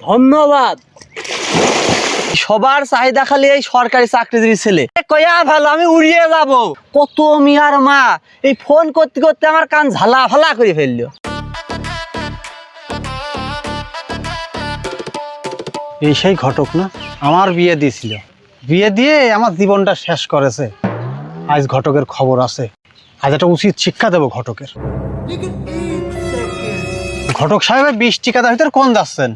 ধন্যবাদ। সবার চাহিদা খালি এই সরকারি চাকরিজীবী ছেলে। কয়া ভালো আমি উড়িয়ে যাব। কত মিয়ার মা এই ফোন করতে করতে আমার কান ঝালা ফালা করে ফেললো। এই সেই ঘটক না, আমার বিয়ে দিয়েছিল, বিয়ে দিয়ে আমার জীবনটা শেষ করেছে। আজ ঘটকের খবর আছে, আজ একটা উচিত শিক্ষা দেবো ঘটকের। ঘটক সাহেব 20 টাকা ভিতরে কোন যাচ্ছেন?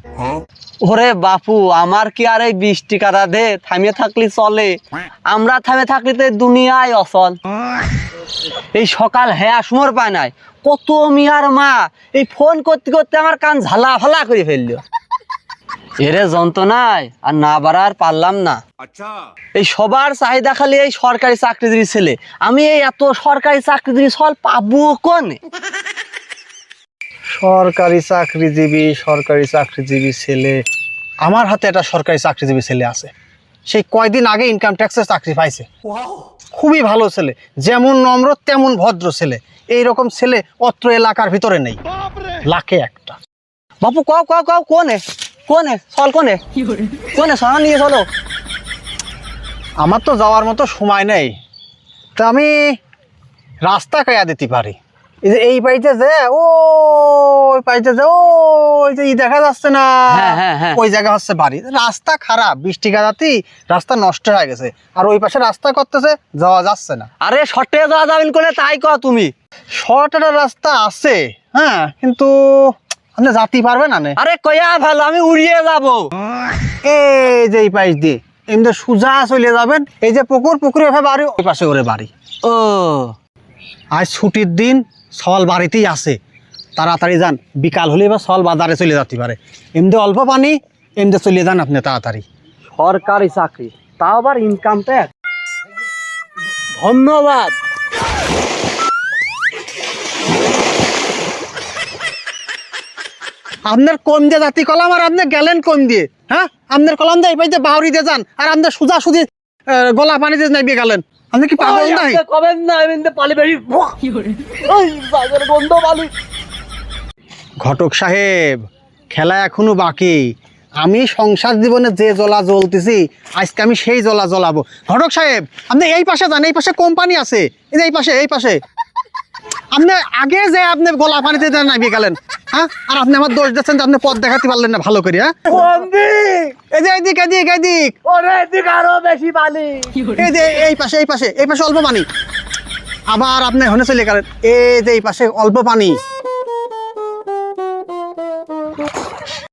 ওরে বাপু, আমার কি আর এই 20 টাকা দে থামিয়ে থাকলি চলে? আমরা থামে থাকলে তো দুনিয়ায় অচল। এই সকাল হ্যাঁ সমর পায় নাই, কত মিয়ার মা এই ফোন করতে করতে আমার কান ঝালা ফালা করে ফেললো। এরে যন্ত্রণায় আর না বাড়ার পারলাম না। এই সবার চাহিদা খালি এই সরকারি চাকরিজীবী ছেলে। আমি এই এত সরকারি চাকরিজীবী ফল পাবো কোনে? সরকারি চাকরিজীবী ছেলে, আমার হাতে একটা সরকারি চাকরিজীবী ছেলে আছে। সেই কয়দিন আগে ইনকাম ট্যাক্সের চাকরি পাইছে। খুবই ভালো ছেলে, যেমন নম্র তেমন ভদ্র ছেলে। এইরকম ছেলে অত্র এলাকার ভিতরে নেই, লাখে একটা। বাপু কও কও কও কোনে কোনে চল কোনে কোনে সরা নিয়ে চলো। আমার তো যাওয়ার মতো সময় নেই, তা আমি রাস্তা কায়া দিতে পারি। এই যে এই পাইতে যে ওই পাইতে যে ওই যে দেখা যাচ্ছে না, ওই জায়গা হচ্ছে বাড়ি। রাস্তা খারাপ, 20 টাকা রাতি রাস্তা নষ্ট হয়ে গেছে, আর ওই পাশে রাস্তা করতেছে, যাওয়া যাচ্ছে না। আরে শর্টে যাওয়া যাবেন কোনে তাই কও তুমি। শর্ট একটা রাস্তা আছে, হ্যাঁ, কিন্তু আপনি যাতে পারবেন না। আরে কয়া ভালো আমি উড়িয়ে যাব। এই যে এই পাশ দিয়ে এমনি সোজা চলে যাবেন, এই যে পুকুরে বাড়ি, ওই পাশে ওরে বাড়ি। ও আজ ছুটির দিন, সল বাড়িতেই আছে, তাড়াতাড়ি যান। বিকাল হলে বা সল বাজারে চলে যেতে পারে। এমনি অল্প পানি, এমনি চলে যান আপনি তাড়াতাড়ি। সরকারি চাকরি, তাও আবার ইনকাম ট্যাক্স। ধন্যবাদ। আপনার কোন দিয়ে জাতি কলাম, আর আপনি গেলেন কোন দিয়ে? হ্যাঁ, আপনার কলাম দিয়ে এই পাইতে বাউরি দিয়ে যান, আর আপনার সোজা সুজি গলা পানি দিয়ে নামিয়ে গেলেন। আপনি কি পাগল নাই? কবেন না এমনি পালি বেরি ওই বাজার গন্ধ পালি। ঘটক সাহেব, খেলা এখনো বাকি। আমি সংসার জীবনে যে জ্বলা জ্বলতেছি, আজকে আমি সেই জ্বলা জ্বলাবো। ঘটক সাহেব, আপনি এই পাশে যান, এই পাশে কোম্পানি আছে, এই পাশে। আপনি আগে যে আপনি গলা পানিতে নামিয়ে গেলেন, হ্যাঁ, আর আপনি আমার দোষ দিচ্ছেন যে আপনি পথ দেখাতে পারলেন না ভালো করে। হ্যাঁ, এই যে এদিক ওরে এদিক আরো বেশি পানি। এই যে এই পাশে অল্প পানি। আবার আপনি হনে চলে গেলেন, এই যে এই পাশে অল্প পানি।